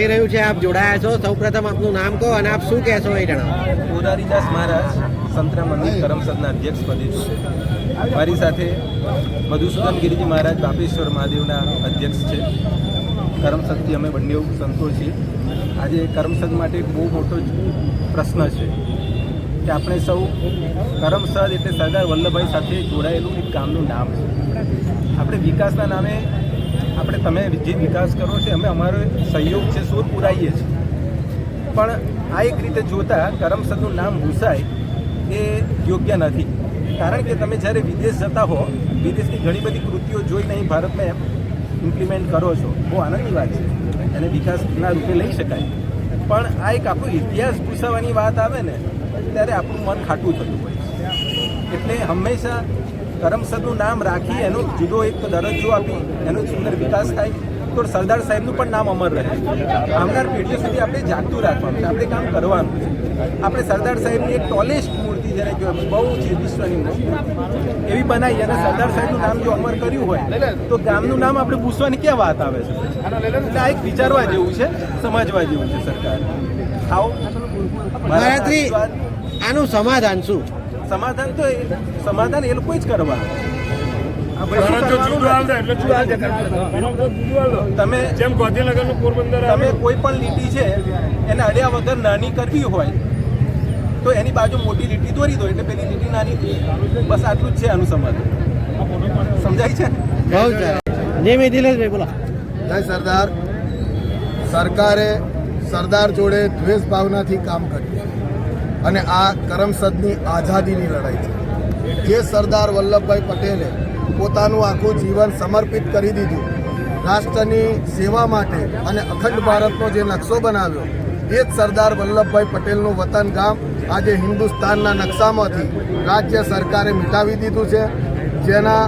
થઈ રહ્યું છે, આપ જોડાયા છો, સૌપ્રથમ આપનું નામ કહો અને આપ શું કહેશો એ જણાવો. પુરારીદાસ મહારાજ સંતરામ મંદિર કરમસદના અધ્યક્ષ પદે છે. મારી સાથે મધુસૂદન ગિરિજી મહારાજ બાપેશ્વર મહાદેવના અધ્યક્ષ છે. કરમસદથી અમે બંને સંતો છીએ. આજે કરમસદ માટે એક બહુ મોટો પ્રશ્ન છે કે આપણે સૌ કરમસદ એટલે સરદાર વલ્લભભાઈ સાથે જોડાયેલું એક ગામનું નામ છે. આપણે વિકાસના નામે તમે જે વિકાસ કરો છો અમે અમારો સહયોગ છે સુર પુરાઈએ છીએ, પણ આ એક રીતે જોતાં કરમસદનું નામ ભૂસાય એ યોગ્ય નથી. કારણ કે તમે જ્યારે વિદેશ જતા હો, વિદેશની ઘણી બધી કૃતિઓ જોઈને અહીં ભારતમાં ઇમ્પ્લિમેન્ટ કરો છો, બહુ આનંદની વાત છે, એને વિકાસના રૂપે લઈ શકાય. પણ આ એક આપણો ઇતિહાસ પૂછવાની વાત આવે ને ત્યારે આપણું મન ખાટું થતું હોય. એટલે હંમેશા કરમસદનું નામ રાખી એનો જુદો એક દરજ્જો આપી એનો સુંદર વિકાસ થાય તો સરદાર સાહેબનું પણ નામ અમર રહે. આવનાર પેઢીઓ સુધી આપણે જાગતું રાખવાનું છે, આપણે કામ કરવાનું છે. આપણે સરદાર સાહેબની એક ટોલેસ્ટ મૂર્તિ જેને કહેવાય બહુ છે વિશ્વની મૂર્તિ એવી બનાવી અને સરદાર સાહેબનું નામ જો અમર કર્યું હોય તો ગામનું નામ આપણે પૂછવાની ક્યાં વાત આવે છે? એટલે આ એક વિચારવા જેવું છે, સમજવા જેવું છે. સરકાર આવો મહારાજશ્રી, આનું સમાધાન શું? સમાધાન એ લોકો જ કરવાનું. તમે કોઈ પણ લીટી છે એને અડ્યા વગર નાની કરવી હોય તો એની બાજુ મોટી લીટી દોરી દો એટલે પેલી લીટી નાની થઈ. બસ આટલું જ છે આનું સમાધાન. સમજાય છે? બહુ સરસ. જી મિથિલેશભાઈ બોલો. જય સરદાર. સરકારે સરદાર જોડે દ્વેષ ભાવનાથી કામ કર્યું અને આ કરમસદની આઝાદીની લડાઈ છે. જે સરદાર વલ્લભભાઈ પટેલે પોતાનું આખું જીવન સમર્પિત કરી દીધું રાષ્ટ્રની સેવા માટે અને અખંડ ભારતનો જે નકશો બનાવ્યો એ જ સરદાર વલ્લભભાઈ પટેલનું વતન ગામ આજે હિન્દુસ્તાનના નકશામાંથી રાજ્ય સરકારે મિટાવી દીધું છે. જેના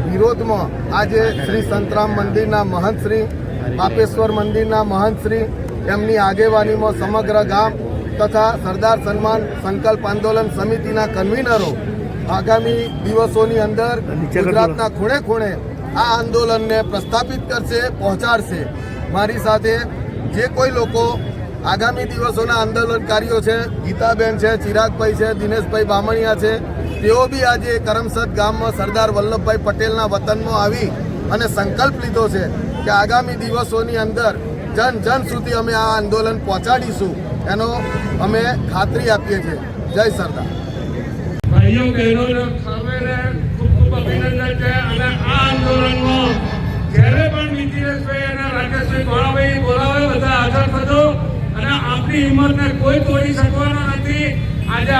વિરોધમાં આજે શ્રી સંતરામ મંદિરના મહંત શ્રી, બાપેશ્વર મંદિરના મહંત શ્રી, એમની આગેવાનીમાં સમગ્ર ગામ તથા સરદાર સન્માન સંકલ્પ આંદોલન સમિતિના કન્વીનરો આગામી દિવસોની અંદર ગુજરાતના ખૂણે ખૂણે આ આંદોલનને પ્રસ્થાપિત કરશે, પહોંચાડશે. મારી સાથે જે કોઈ લોકો આગામી દિવસોના આંદોલનકારીઓ છે, ગીતાબેન છે, ચિરાગભાઈ છે, દિનેશભાઈ બામણિયા છે, તેઓ બી આજે કરમસદ ગામમાં સરદાર વલ્લભભાઈ પટેલના વતનમાં આવી અને સંકલ્પ લીધો છે કે આગામી દિવસોની અંદર જન જન સુધી અમે આ આંદોલન પહોંચાડીશું, એનો અમે ખાતરી આપીએ છીએ. જય સરદાર. ભાઈઓ બહેનોને સર્વેને ખૂબ ખૂબ અભિનંદન છે. અને આ આંદોલનમાં જ્યારે પણ મિથિલેશભાઈ અને રાકેશભાઈ ઘોડાભાઈ બોલાવે બધા હાજર થજો અને આપણી હિંમતને કોઈ તોડી શકવાનો નથી. આજે